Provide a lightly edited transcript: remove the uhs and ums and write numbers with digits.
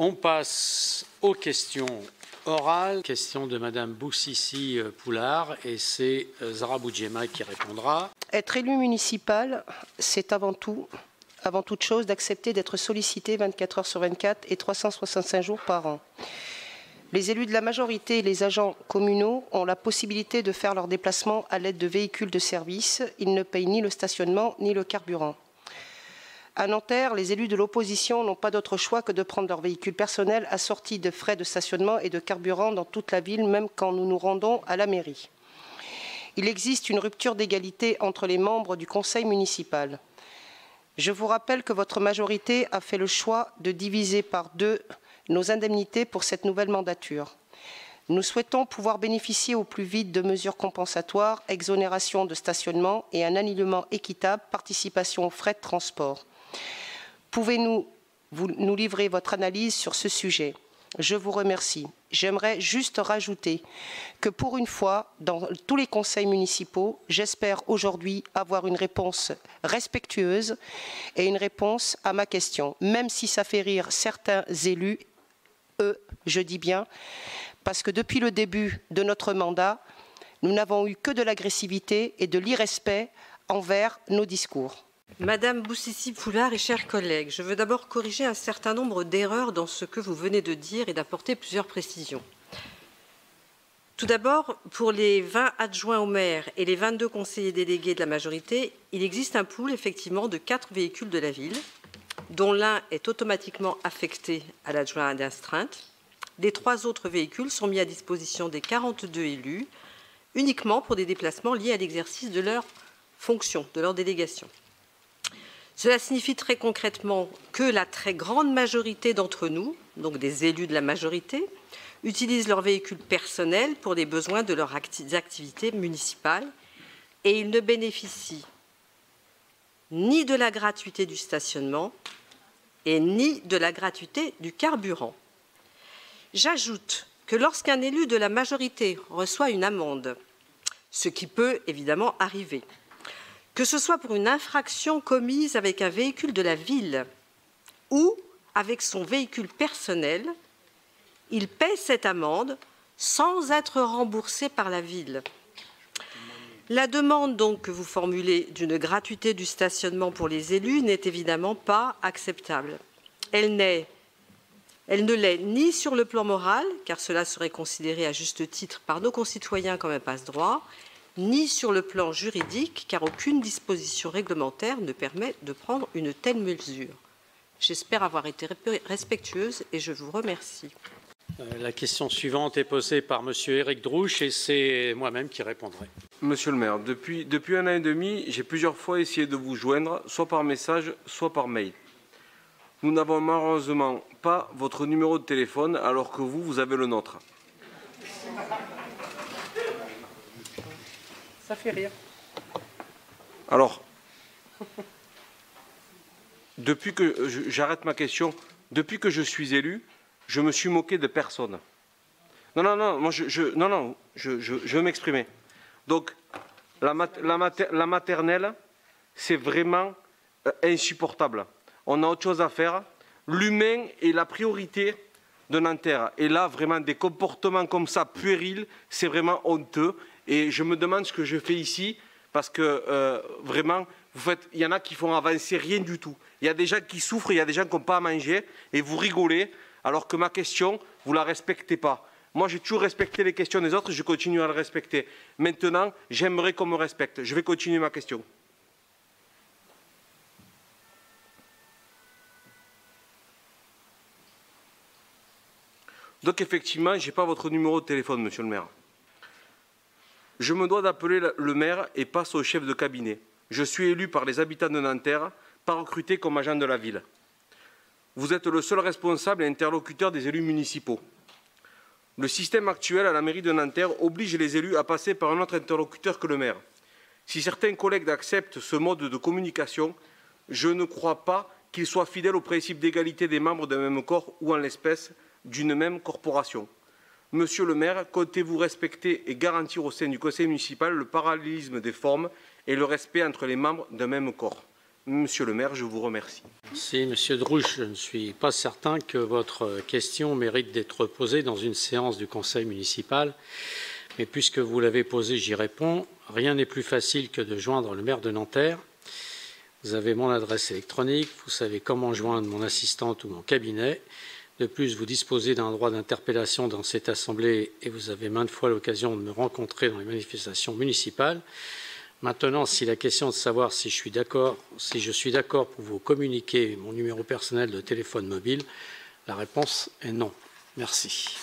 On passe aux questions orales. Question de Madame Boussissi Poulard et c'est Zahra Boudjema qui répondra. Être élu municipal, c'est avant toute chose d'accepter d'être sollicité 24 heures sur 24 et 365 jours par an. Les élus de la majorité et les agents communaux ont la possibilité de faire leurs déplacements à l'aide de véhicules de service. Ils ne payent ni le stationnement ni le carburant. À Nanterre, les élus de l'opposition n'ont pas d'autre choix que de prendre leur véhicule personnel assorti de frais de stationnement et de carburant dans toute la ville, même quand nous nous rendons à la mairie. Il existe une rupture d'égalité entre les membres du conseil municipal. Je vous rappelle que votre majorité a fait le choix de diviser par 2 nos indemnités pour cette nouvelle mandature. Nous souhaitons pouvoir bénéficier au plus vite de mesures compensatoires, exonération de stationnement et un alignement équitable, participation aux frais de transport. Pouvez-vous nous livrer votre analyse sur ce sujet? Je vous remercie. J'aimerais juste rajouter que pour une fois, dans tous les conseils municipaux, j'espère aujourd'hui avoir une réponse respectueuse et une réponse à ma question, même si ça fait rire certains élus, je dis bien, parce que depuis le début de notre mandat, nous n'avons eu que de l'agressivité et de l'irrespect envers nos discours. Madame Boussissi Poulard et chers collègues, je veux d'abord corriger un certain nombre d'erreurs dans ce que vous venez de dire et d'apporter plusieurs précisions. Tout d'abord, pour les 20 adjoints au maire et les 22 conseillers délégués de la majorité, il existe un pool effectivement de 4 véhicules de la ville, dont l'un est automatiquement affecté à l'adjoint d'astreinte. Les 3 autres véhicules sont mis à disposition des 42 élus, uniquement pour des déplacements liés à l'exercice de leur fonction, de leur délégation. Cela signifie très concrètement que la très grande majorité d'entre nous, donc des élus de la majorité, utilisent leur véhicule personnel pour les besoins de leurs activités municipales et ils ne bénéficient ni de la gratuité du stationnement et ni de la gratuité du carburant. J'ajoute que lorsqu'un élu de la majorité reçoit une amende, ce qui peut évidemment arriver, que ce soit pour une infraction commise avec un véhicule de la ville ou avec son véhicule personnel, il paie cette amende sans être remboursé par la ville. La demande donc que vous formulez d'une gratuité du stationnement pour les élus n'est évidemment pas acceptable. Elle ne l'est ni sur le plan moral, car cela serait considéré à juste titre par nos concitoyens comme un passe-droit, ni sur le plan juridique, car aucune disposition réglementaire ne permet de prendre une telle mesure. J'espère avoir été respectueuse et je vous remercie. La question suivante est posée par Monsieur Éric Drouche et c'est moi-même qui répondrai. Monsieur le maire, depuis 1 an et demi, j'ai plusieurs fois essayé de vous joindre, soit par message, soit par mail. Nous n'avons malheureusement pas votre numéro de téléphone, alors que vous avez le nôtre. Ça fait rire. Alors, depuis que j'arrête ma question, depuis que je suis élu, je me suis moqué de personne. Non, moi je veux m'exprimer. Donc, la maternelle, c'est vraiment insupportable. On a autre chose à faire. L'humain est la priorité de Nanterre. Et là, vraiment, des comportements comme ça, puérils, c'est vraiment honteux. Et je me demande ce que je fais ici, parce que vraiment, il y en a qui font avancer rien du tout. Il y a des gens qui souffrent, il y a des gens qui n'ont pas à manger, et vous rigolez, alors que ma question, vous ne la respectez pas. Moi, j'ai toujours respecté les questions des autres, je continue à le respecter. Maintenant, j'aimerais qu'on me respecte. Je vais continuer ma question. Donc, effectivement, je n'ai pas votre numéro de téléphone, monsieur le maire. Je me dois d'appeler le maire et passe au chef de cabinet. Je suis élu par les habitants de Nanterre, pas recruté comme agent de la ville. Vous êtes le seul responsable et interlocuteur des élus municipaux. Le système actuel à la mairie de Nanterre oblige les élus à passer par un autre interlocuteur que le maire. Si certains collègues acceptent ce mode de communication, je ne crois pas qu'ils soient fidèles au principe d'égalité des membres d'un même corps ou, en l'espèce, d'une même corporation. Monsieur le maire, comptez-vous respecter et garantir au sein du conseil municipal le parallélisme des formes et le respect entre les membres d'un même corps? Monsieur le maire, je vous remercie. Merci, Monsieur Drouche. Je ne suis pas certain que votre question mérite d'être posée dans une séance du conseil municipal. Mais puisque vous l'avez posée, j'y réponds. Rien n'est plus facile que de joindre le maire de Nanterre. Vous avez mon adresse électronique. Vous savez comment joindre mon assistante ou mon cabinet. De plus, vous disposez d'un droit d'interpellation dans cette assemblée et vous avez maintes fois l'occasion de me rencontrer dans les manifestations municipales. Maintenant, si la question est de savoir si je suis d'accord pour vous communiquer mon numéro personnel de téléphone mobile, la réponse est non. Merci.